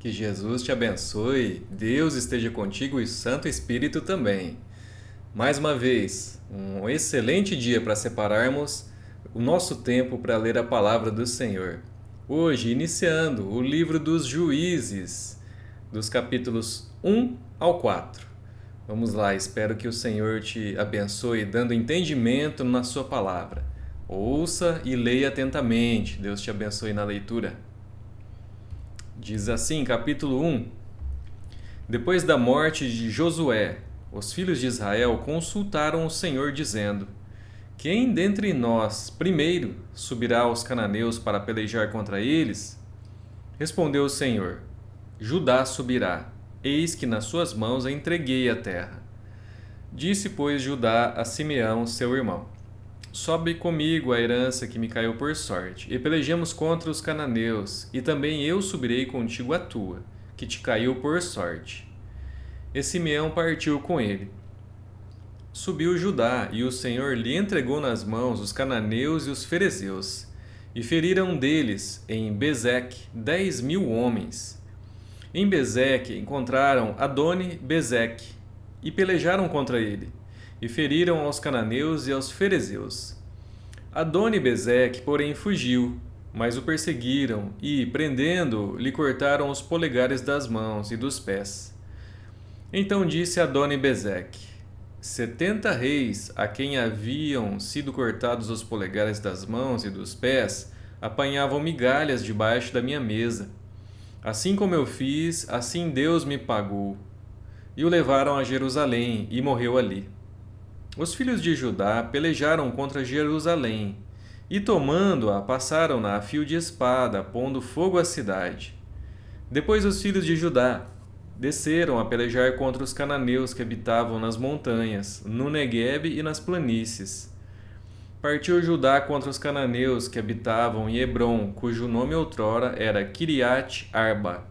Que Jesus te abençoe, Deus esteja contigo e Santo Espírito também. Mais uma vez, um excelente dia para separarmos o nosso tempo para ler a palavra do Senhor. Hoje, iniciando o livro dos Juízes, dos capítulos 1 ao 4. Vamos lá, espero que o Senhor te abençoe, dando entendimento na sua palavra. Ouça e leia atentamente. Deus te abençoe na leitura. Diz assim, capítulo 1: Depois da morte de Josué, os filhos de Israel consultaram o Senhor, dizendo: Quem dentre nós, primeiro, subirá aos cananeus para pelejar contra eles? Respondeu o Senhor: Judá subirá, eis que nas suas mãos entreguei a terra. Disse, pois, Judá a Simeão, seu irmão: Sobe comigo a herança que me caiu por sorte, e pelejemos contra os cananeus, e também eu subirei contigo a tua, que te caiu por sorte. E Simeão partiu com ele. Subiu Judá, e o Senhor lhe entregou nas mãos os cananeus e os ferezeus, e feriram deles, em Bezeque, 10.000 homens. Em Bezeque encontraram Adoni-Bezeque, e pelejaram contra ele, e feriram aos cananeus e aos ferezeus. Adoni-Bezeque, porém, fugiu, mas o perseguiram e, prendendo-o, lhe cortaram os polegares das mãos e dos pés. Então disse Adoni-Bezeque: 70 reis, a quem haviam sido cortados os polegares das mãos e dos pés, apanhavam migalhas debaixo da minha mesa. Assim como eu fiz, assim Deus me pagou. E o levaram a Jerusalém, e morreu ali. Os filhos de Judá pelejaram contra Jerusalém, e tomando-a, passaram-na a fio de espada, pondo fogo à cidade. Depois os filhos de Judá desceram a pelejar contra os cananeus que habitavam nas montanhas, no Neguebe e nas planícies. Partiu Judá contra os cananeus que habitavam em Hebrom, cujo nome outrora era Kiriat Arba.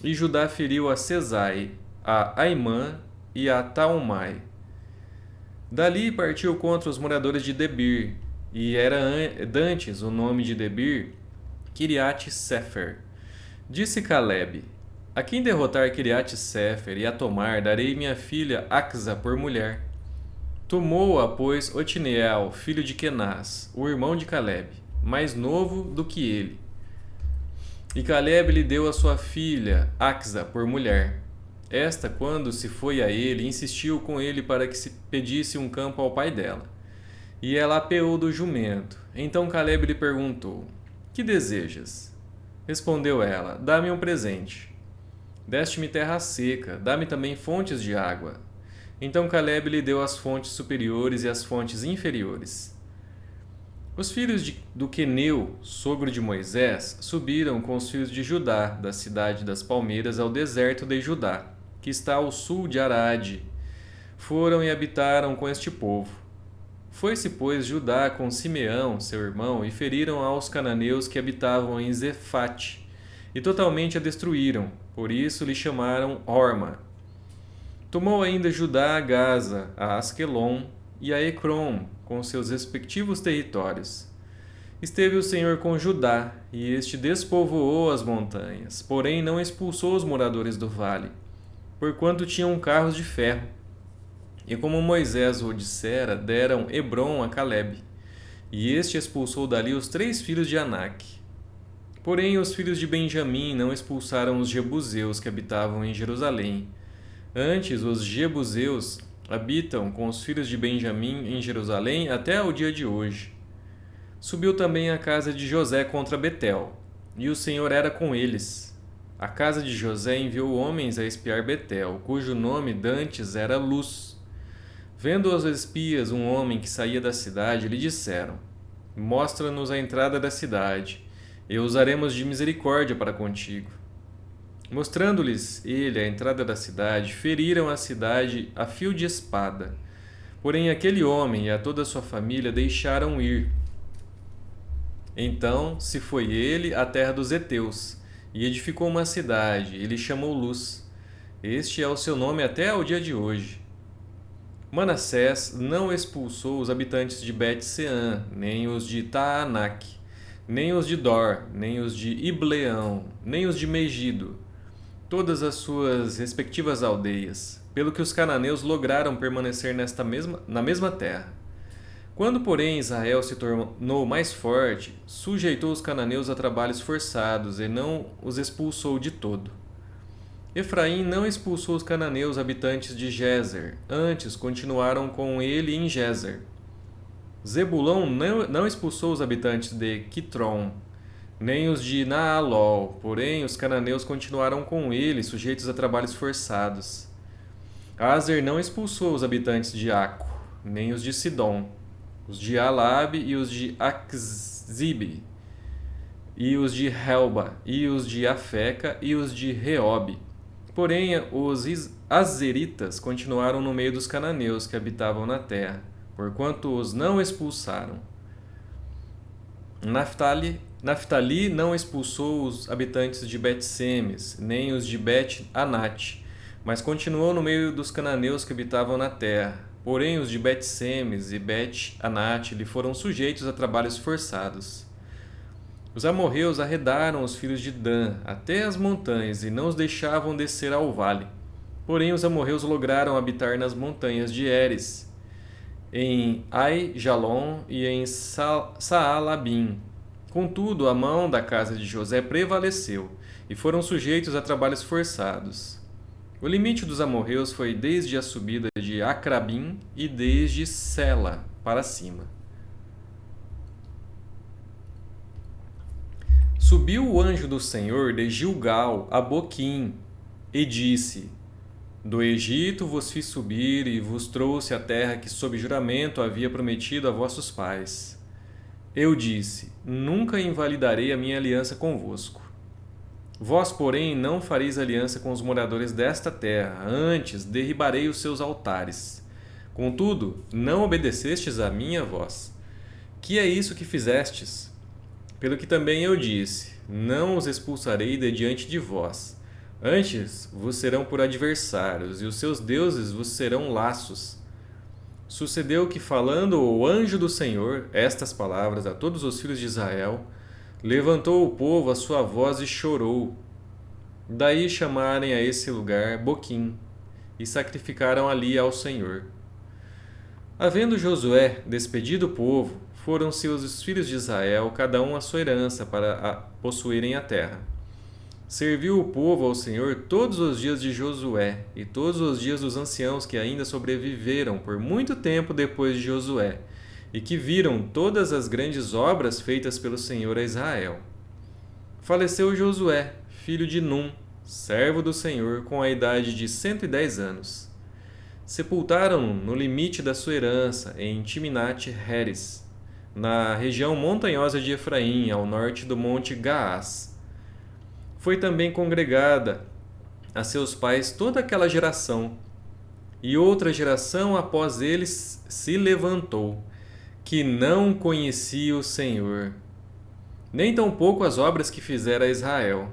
E Judá feriu a Sesai, a Aimã e a Taumai. Dali partiu contra os moradores de Debir, e era dantes o nome de Debir, Kiriat-Sefer. Disse Calebe: A quem derrotar Kiriat-Sefer e a tomar, darei minha filha Axa por mulher. Tomou-a, pois, Otiniel, filho de Kenaz, o irmão de Calebe, mais novo do que ele. E Calebe lhe deu a sua filha, Axa, por mulher. Esta, quando se foi a ele, insistiu com ele para que se pedisse um campo ao pai dela. E ela apeou do jumento. Então Calebe lhe perguntou: Que desejas? Respondeu ela: Dá-me um presente. Deste-me terra seca, dá-me também fontes de água. Então Calebe lhe deu as fontes superiores e as fontes inferiores. Os filhos do Queneu, sogro de Moisés, subiram com os filhos de Judá, da cidade das palmeiras, ao deserto de Judá, que está ao sul de Arade. Foram e habitaram com este povo. Foi-se, pois, Judá com Simeão, seu irmão, e feriram aos cananeus que habitavam em Zefate, e totalmente a destruíram, por isso lhe chamaram Horma. Tomou ainda Judá a Gaza, a Asquelon e a Ecrom, com seus respectivos territórios. Esteve o Senhor com Judá, e este despovoou as montanhas, porém não expulsou os moradores do vale, porquanto tinham carros de ferro. E como Moisés o dissera, deram Hebrom a Calebe, e este expulsou dali os 3 filhos de Anak. Porém os filhos de Benjamim não expulsaram os jebuseus que habitavam em Jerusalém. Antes, os jebuseus habitam com os filhos de Benjamim em Jerusalém até o dia de hoje. Subiu também a casa de José contra Betel, e o Senhor era com eles. A casa de José enviou homens a espiar Betel, cujo nome dantes era Luz. Vendo os espias um homem que saía da cidade, lhe disseram: Mostra-nos a entrada da cidade, e usaremos de misericórdia para contigo. Mostrando-lhes ele a entrada da cidade, feriram a cidade a fio de espada. Porém aquele homem e a toda a sua família deixaram ir. Então se foi ele à terra dos heteus, e edificou uma cidade, e lhe chamou Luz. Este é o seu nome até ao dia de hoje. Manassés não expulsou os habitantes de Bet-Seã, nem os de Taanak, nem os de Dor, nem os de Ibleão, nem os de Megido. todas as suas respectivas aldeias, pelo que os cananeus lograram permanecer na mesma terra. Quando, porém, Israel se tornou mais forte, sujeitou os cananeus a trabalhos forçados e não os expulsou de todo. Efraim não expulsou os cananeus habitantes de Gézer, antes continuaram com ele em Gézer. Zebulão não expulsou os habitantes de Quitron, nem os de Naalol, porém os cananeus continuaram com ele, sujeitos a trabalhos forçados. Aser não expulsou os habitantes de Aco, nem os de Sidom, os de Alabe e os de Aczib, e os de Helba, e os de Afeca e os de Reob. Porém, os azeritas continuaram no meio dos cananeus que habitavam na terra, porquanto os não expulsaram. Naftali não expulsou os habitantes de Bet-Semes, nem os de Bet-Anate, mas continuou no meio dos cananeus que habitavam na terra. Porém, os de Bet-Semes e Bet-Anate lhe foram sujeitos a trabalhos forçados. Os amorreus arredaram os filhos de Dan até as montanhas e não os deixavam descer ao vale. Porém, os amorreus lograram habitar nas montanhas de Eres, em Ai-Jalon e em Saalabim. Contudo, a mão da casa de José prevaleceu, e foram sujeitos a trabalhos forçados. O limite dos amorreus foi desde a subida de Acrabim e desde Sela para cima. Subiu o anjo do Senhor de Gilgal a Boquim, e disse: Do Egito vos fiz subir e vos trouxe a terra que sob juramento havia prometido a vossos pais. Eu disse: Nunca invalidarei a minha aliança convosco. Vós, porém, não fareis aliança com os moradores desta terra, antes derribarei os seus altares. Contudo, não obedecestes à minha voz. Que é isso que fizestes? Pelo que também eu disse: Não os expulsarei de diante de vós. Antes vos serão por adversários, e os seus deuses vos serão laços. Sucedeu que, falando o anjo do Senhor estas palavras a todos os filhos de Israel, levantou o povo a sua voz e chorou. Daí chamarem a esse lugar Boquim, e sacrificaram ali ao Senhor. Havendo Josué despedido o povo, foram-se os filhos de Israel, cada um a sua herança, para possuírem a terra. Serviu o povo ao Senhor todos os dias de Josué e todos os dias dos anciãos que ainda sobreviveram por muito tempo depois de Josué, e que viram todas as grandes obras feitas pelo Senhor a Israel. Faleceu Josué, filho de Num, servo do Senhor, com a idade de 110 anos. Sepultaram-no no limite da sua herança, em Timnat-Heres, na região montanhosa de Efraim, ao norte do monte Gaás. Foi também congregada a seus pais toda aquela geração, e outra geração após eles se levantou, que não conhecia o Senhor, nem tampouco as obras que fizera a Israel.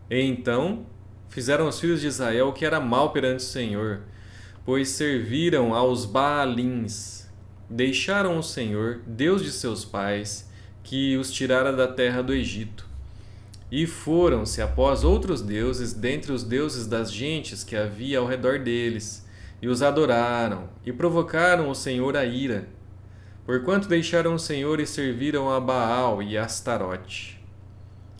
E então fizeram os filhos de Israel o que era mal perante o Senhor, pois serviram aos Baalins. Deixaram o Senhor, Deus de seus pais, que os tirara da terra do Egito. E foram-se após outros deuses, dentre os deuses das gentes que havia ao redor deles, e os adoraram, e provocaram o Senhor a ira, porquanto deixaram o Senhor e serviram a Baal e a Astarote.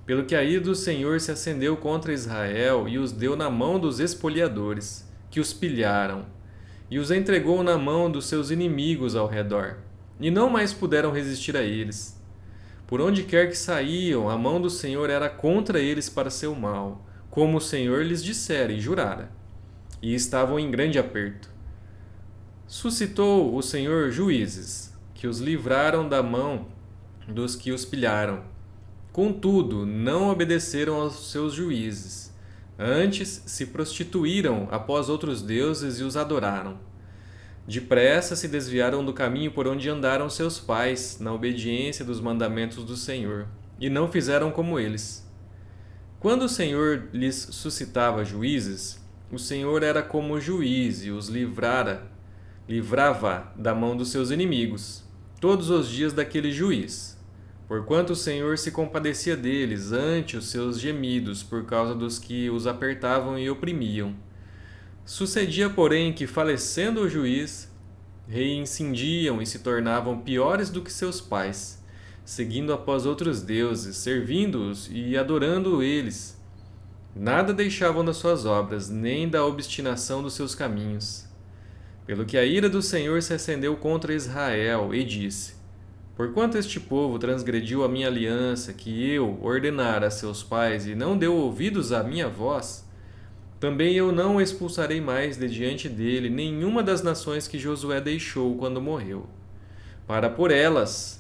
Pelo que a ira do Senhor se acendeu contra Israel e os deu na mão dos espoliadores, que os pilharam, e os entregou na mão dos seus inimigos ao redor, e não mais puderam resistir a eles. Por onde quer que saíam, a mão do Senhor era contra eles para seu mal, como o Senhor lhes dissera e jurara, e estavam em grande aperto. Suscitou o Senhor juízes, que os livraram da mão dos que os pilharam. Contudo, não obedeceram aos seus juízes. Antes se prostituíram após outros deuses e os adoraram. Depressa se desviaram do caminho por onde andaram seus pais, na obediência dos mandamentos do Senhor, e não fizeram como eles. Quando o Senhor lhes suscitava juízes, o Senhor era como juiz e os livrava da mão dos seus inimigos, todos os dias daquele juiz. porquanto o Senhor se compadecia deles ante os seus gemidos por causa dos que os apertavam e oprimiam. Sucedia, porém, que, falecendo o juiz, reincindiam e se tornavam piores do que seus pais, seguindo após outros deuses, servindo-os e adorando eles. Nada deixavam das suas obras, nem da obstinação dos seus caminhos. Pelo que a ira do Senhor se acendeu contra Israel, e disse: porquanto este povo transgrediu a minha aliança, que eu ordenara a seus pais, e não deu ouvidos à minha voz, também eu não expulsarei mais de diante dele nenhuma das nações que Josué deixou quando morreu, para por elas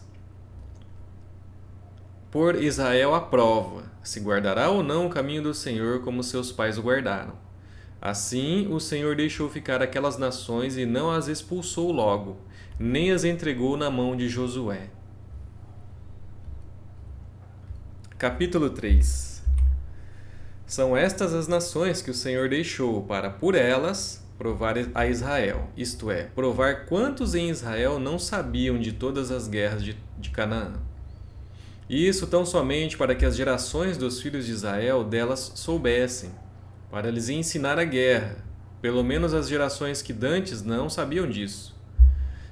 pôr Israel à prova, se guardará ou não o caminho do Senhor como seus pais o guardaram. Assim o Senhor deixou ficar aquelas nações e não as expulsou logo, nem as entregou na mão de Josué. Capítulo 3. São estas as nações que o Senhor deixou para, por elas, provar a Israel, isto é, provar quantos em Israel não sabiam de todas as guerras de Canaã. E isso tão somente para que as gerações dos filhos de Israel delas soubessem, para lhes ensinar a guerra, pelo menos as gerações que dantes não sabiam disso.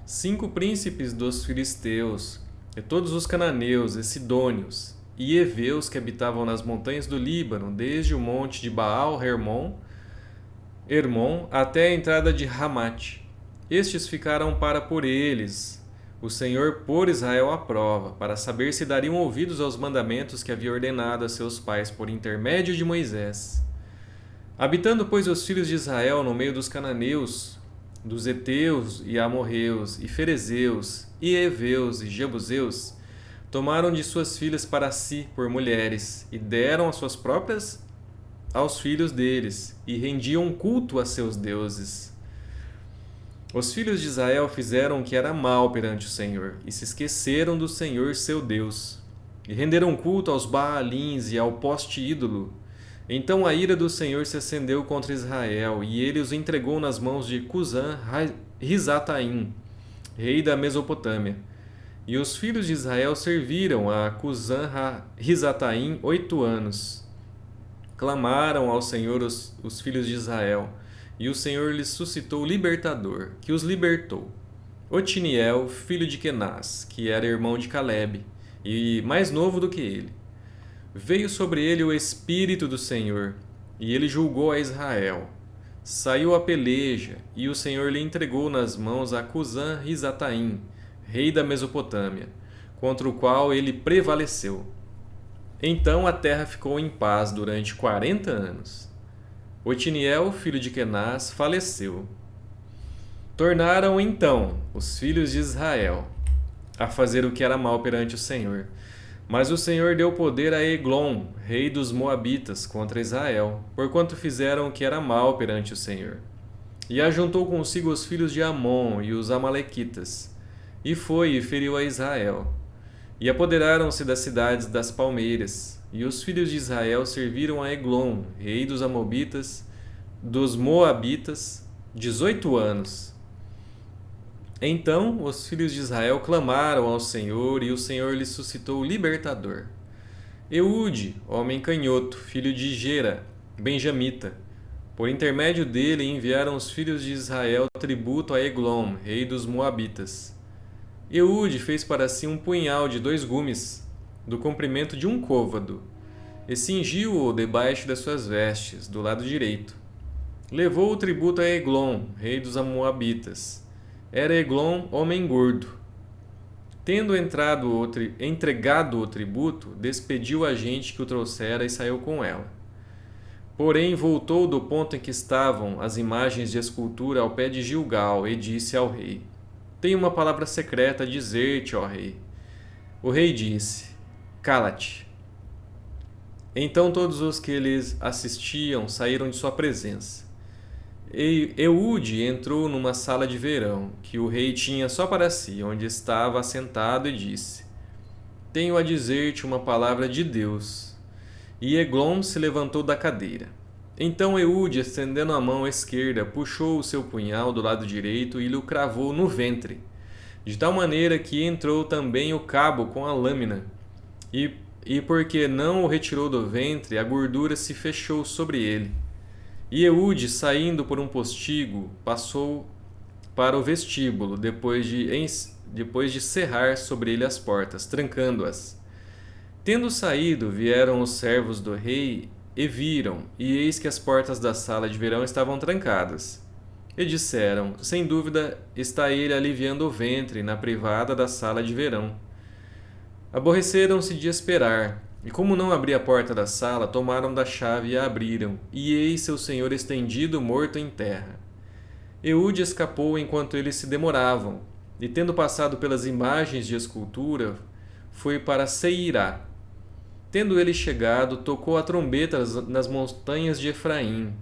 5 príncipes dos filisteus, e todos os cananeus e sidônios, e heveus que habitavam nas montanhas do Líbano, desde o monte de Baal-Hermon até a entrada de Ramate. Estes ficaram para por eles o Senhor pôr Israel à prova, para saber se dariam ouvidos aos mandamentos que havia ordenado a seus pais por intermédio de Moisés. Habitando, pois, os filhos de Israel no meio dos cananeus, dos heteus e amorreus, e ferezeus, e heveus e jebuseus, tomaram de suas filhas para si por mulheres, e deram as suas próprias aos filhos deles, e rendiam culto a seus deuses. Os filhos de Israel fizeram o que era mal perante o Senhor, e se esqueceram do Senhor seu Deus, e renderam culto aos Baalins e ao poste ídolo. Então a ira do Senhor se acendeu contra Israel, e ele os entregou nas mãos de Cusã-Risataim, rei da Mesopotâmia. E os filhos de Israel serviram a Cusã-Risataim 8 anos. Clamaram ao Senhor os filhos de Israel, e o Senhor lhes suscitou libertador, que os libertou. Otiniel, filho de Kenaz, que era irmão de Calebe, e mais novo do que ele. Veio sobre ele o Espírito do Senhor, e ele julgou a Israel. Saiu a peleja, e o Senhor lhe entregou nas mãos a Cusã-Risataim, rei da Mesopotâmia, contra o qual ele prevaleceu. Então a terra ficou em paz durante 40 anos. Otiniel, filho de Kenaz, faleceu. Tornaram então os filhos de Israel a fazer o que era mal perante o Senhor. Mas o Senhor deu poder a Eglon, rei dos Moabitas, contra Israel, porquanto fizeram o que era mal perante o Senhor. E ajuntou consigo os filhos de Amon e os Amalequitas, e foi e feriu a Israel. E apoderaram-se das cidades das palmeiras, e os filhos de Israel serviram a Eglon, rei dos Moabitas, 18 anos. Então os filhos de Israel clamaram ao Senhor, e o Senhor lhes suscitou o libertador. Eude, homem canhoto, filho de Gera, benjamita. Por intermédio dele enviaram os filhos de Israel tributo a Eglon, rei dos Moabitas. Eude fez para si um punhal de 2 gumes, do comprimento de um côvado, e cingiu-o debaixo das suas vestes, do lado direito. Levou o tributo a Eglon, rei dos Moabitas. Era Eglon homem gordo. Tendo entregado o tributo, despediu a gente que o trouxera e saiu com ela. Porém, voltou do ponto em que estavam as imagens de escultura ao pé de Gilgal e disse ao rei: Tenho uma palavra secreta a dizer-te, ó rei. O rei disse: Cala-te. Então todos os que lhes assistiam saíram de sua presença. Eude entrou numa sala de verão, que o rei tinha só para si, onde estava assentado, e disse: Tenho a dizer-te uma palavra de Deus. E Eglon se levantou da cadeira. Então Eude, estendendo a mão esquerda, puxou o seu punhal do lado direito e lhe o cravou no ventre, de tal maneira que entrou também o cabo com a lâmina, e porque não o retirou do ventre, a gordura se fechou sobre ele. E Eude, saindo por um postigo, passou para o vestíbulo, depois de cerrar sobre ele as portas, trancando-as. Tendo saído, vieram os servos do rei e viram, e eis que as portas da sala de verão estavam trancadas. E disseram: sem dúvida está ele aliviando o ventre na privada da sala de verão. Aborreceram-se de esperar, e como não abria a porta da sala, tomaram da chave e a abriram, e eis seu senhor estendido, morto em terra. Eude escapou enquanto eles se demoravam, e tendo passado pelas imagens de escultura, foi para Seirá. Tendo ele chegado, tocou a trombeta nas montanhas de Efraim,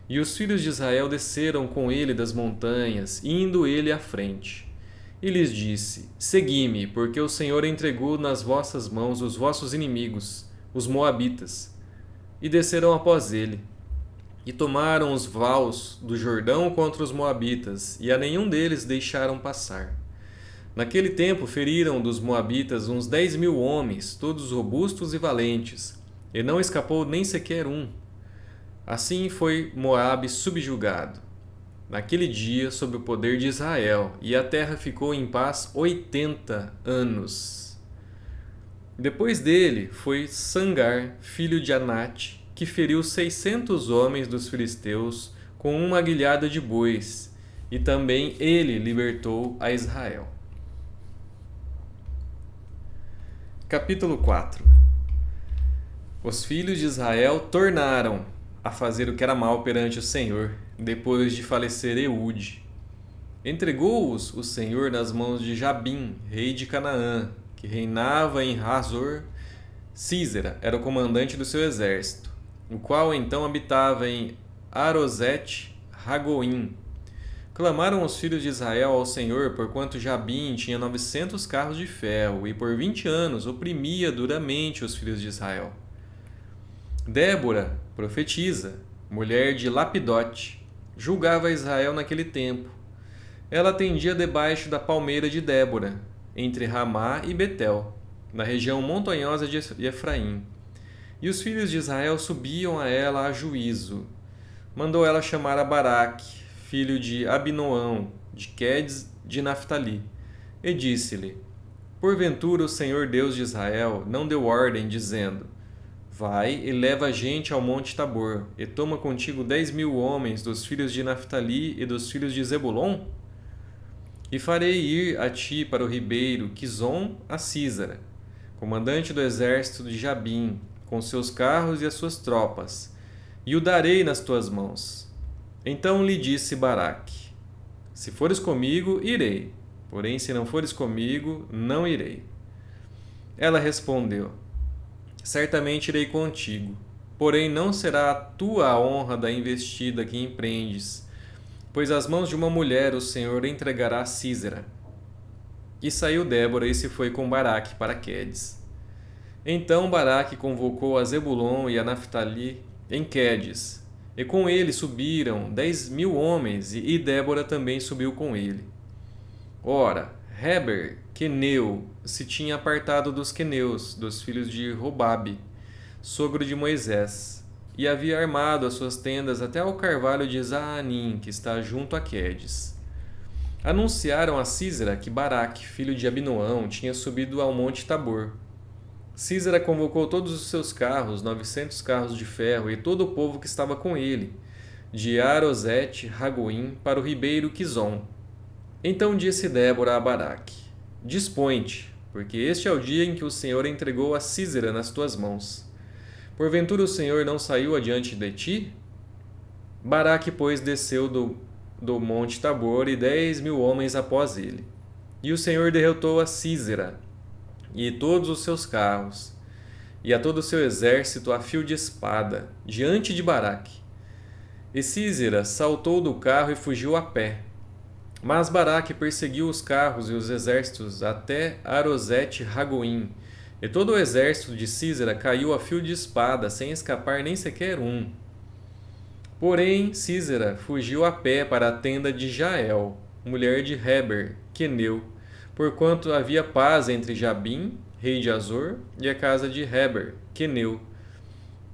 e os filhos de Israel desceram com ele das montanhas, indo ele à frente. E lhes disse: segui-me, porque o Senhor entregou nas vossas mãos os vossos inimigos, os moabitas. E desceram após ele. E tomaram os vaus do Jordão contra os moabitas, e a nenhum deles deixaram passar. Naquele tempo feriram dos moabitas uns 10.000 homens, todos robustos e valentes, e não escapou nem sequer um. Assim foi Moabe subjugado naquele dia sob o poder de Israel, e a terra ficou em paz 80 anos. Depois dele foi Sangar, filho de Anate, que feriu 600 homens dos filisteus com uma aguilhada de bois, e também ele libertou a Israel. Capítulo 4. Os filhos de Israel tornaram a fazer o que era mal perante o Senhor, depois de falecer Eude. Entregou-os o Senhor nas mãos de Jabim, rei de Canaã, que reinava em Hazor. Sísera era o comandante do seu exército, o qual então habitava em Arosete-Ragoim. Clamaram os filhos de Israel ao Senhor, porquanto Jabim tinha 900 carros de ferro, e por 20 anos oprimia duramente os filhos de Israel. Débora, profetisa, mulher de Lapidote, julgava Israel naquele tempo. Ela atendia debaixo da palmeira de Débora, entre Ramá e Betel, na região montanhosa de Efraim. E os filhos de Israel subiam a ela a juízo. Mandou ela chamar a Baraque, filho de Abinoão, de Quedes de Naphtali, e disse-lhe: porventura o Senhor Deus de Israel não deu ordem, dizendo: vai e leva a gente ao monte Tabor, e toma contigo 10.000 homens dos filhos de Naphtali e dos filhos de Zebulon? E farei ir a ti para o ribeiro Quizon a Sísara, comandante do exército de Jabim, com seus carros e as suas tropas, e o darei nas tuas mãos. Então lhe disse Baraque: se fores comigo, irei, porém se não fores comigo, não irei. Ela respondeu: certamente irei contigo, porém não será a tua a honra da investida que empreendes, pois às mãos de uma mulher o Senhor entregará Sísera. E saiu Débora e se foi com Baraque para Quedes. Então Baraque convocou a Zebulon e a Naphtali em Quedes, e com ele subiram 10.000 homens, e Débora também subiu com ele. Ora, Heber, queneu, se tinha apartado dos queneus, dos filhos de Robabe, sogro de Moisés, e havia armado as suas tendas até ao carvalho de Zaanim, que está junto a Quedes. Anunciaram a Sísera que Baraque, filho de Abinoão, tinha subido ao monte Tabor. Sísera convocou todos os seus carros, 900 carros de ferro, e todo o povo que estava com ele, de Arosete-Ragoim para o ribeiro Quizon. Então disse Débora a Baraque: dispõe-te, porque este é o dia em que o Senhor entregou a Sísera nas tuas mãos. Porventura o Senhor não saiu adiante de ti? Baraque, pois, desceu do monte Tabor, e 10.000 homens após ele. E o Senhor derrotou a Sísera e todos os seus carros, e a todo o seu exército a fio de espada, diante de Baraque. E Sísera saltou do carro e fugiu a pé. Mas Baraque perseguiu os carros e os exércitos até Arosete-Ragoim, e todo o exército de Sísera caiu a fio de espada, sem escapar nem sequer um. Porém, Sísera fugiu a pé para a tenda de Jael, mulher de Heber, queneu, porquanto havia paz entre Jabim rei de Azor, e a casa de Heber, queneu.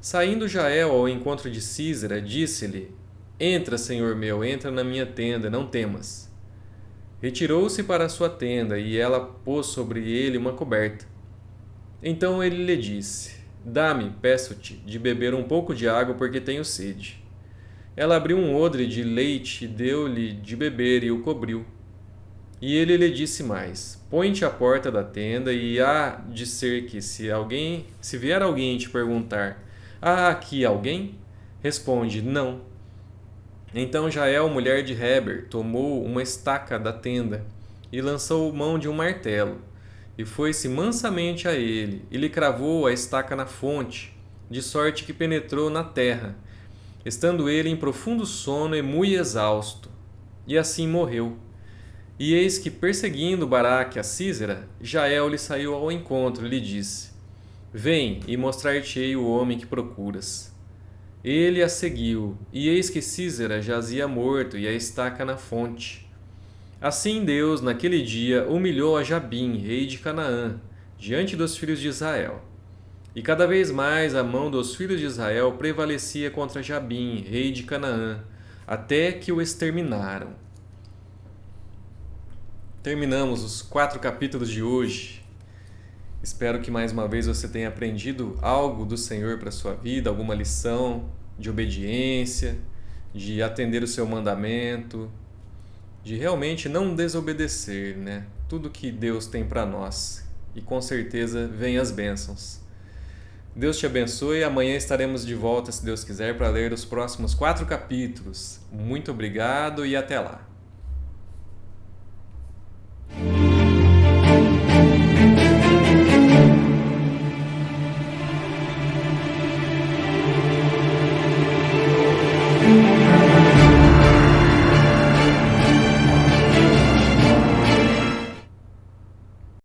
Saindo Jael ao encontro de Sísera, disse-lhe: Entra, senhor meu, entra na minha tenda, não temas. Retirou-se para a sua tenda, e ela pôs sobre ele uma coberta. Então ele lhe disse: Dá-me, peço-te, de beber um pouco de água, porque tenho sede. Ela abriu um odre de leite, deu-lhe de beber e o cobriu. E ele lhe disse mais: Põe-te à porta da tenda, e há de ser que se vier alguém te perguntar: Há aqui alguém? Responde: Não. Então Jael, mulher de Heber, tomou uma estaca da tenda e lançou mão de um martelo, e foi-se mansamente a ele, e lhe cravou a estaca na fonte, de sorte que penetrou na terra, estando ele em profundo sono e muito exausto. E assim morreu. E eis que, perseguindo Baraque a Sísera, Jael lhe saiu ao encontro e lhe disse: Vem, e mostrar-te-ei o homem que procuras. Ele a seguiu, e eis que Sísera jazia morto e a estaca na fonte. Assim Deus, naquele dia, humilhou a Jabim, rei de Canaã, diante dos filhos de Israel. E cada vez mais a mão dos filhos de Israel prevalecia contra Jabim, rei de Canaã, até que o exterminaram. Terminamos os 4 capítulos de hoje. Espero que mais uma vez você tenha aprendido algo do Senhor para a sua vida, alguma lição de obediência, de atender o seu mandamento, de realmente não desobedecer, né? Tudo que Deus tem para nós. E com certeza vem as bênçãos. Deus te abençoe. Amanhã estaremos de volta, se Deus quiser, para ler os próximos 4 capítulos. Muito obrigado e até lá.